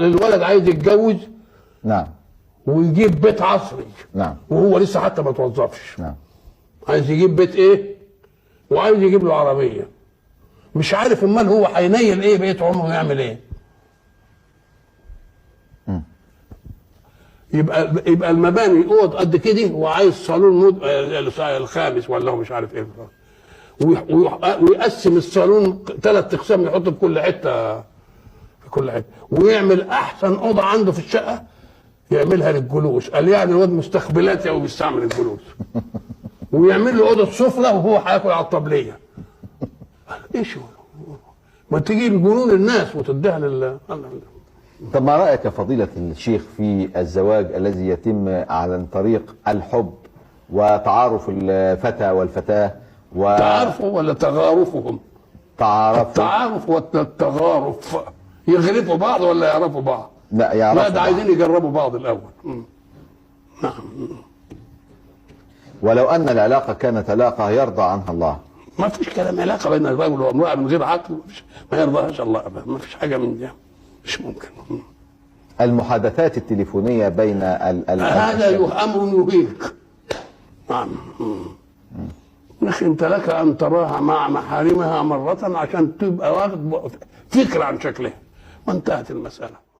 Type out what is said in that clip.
الولد عايز يتجوز، نعم، ويجيب بيت عصري، نعم، وهو لسه حتى ما توظفش. نعم. عايز يجيب بيت ايه، وعايز يجيب له عربيه، مش عارف امال هو هينيل ايه بقيت عمره ويعمل ايه. يبقى المباني اوض قد كده، وعايز صالون الخامس ولا هو مش عارف ايه، ويقسم الصالون 3 اقسام، يحط في كل حته، في كل حته، ويعمل احسن اوضه عنده في الشقه يعملها للجلوس. قال يعني الواد مستقبلات او بيستعمل الجلوس. ويعمل له اوضه سفره وهو هياكل على الطبليه. ايش هو؟ ما تجيب جنون الناس وتديها طب ما رأيك يا فضيلة الشيخ في الزواج الذي يتم عن طريق الحب وتعارف الفتى والفتاة تعارفه ولا تغارفهم؟ التعارف والتغارف يغرفوا بعض ولا يعرفوا بعض؟ لا، يعرفوا لا، ده عايزين يجربوا بعض الأول. نعم. ولو أن العلاقة كانت علاقة يرضى عنها الله. ما فيش كلام علاقة بين الرجل والمرأة من غير عقل، ما يرضاهاش الله أبدا، ما فيش حاجة من دي، مش ممكن. المحادثات التليفونية بين هذا أمر يهيق. نعم. انت لك ان تراها مع محارمها مرة عشان تبقى واخد فكرة عن شكلها، وانتهت المسألة.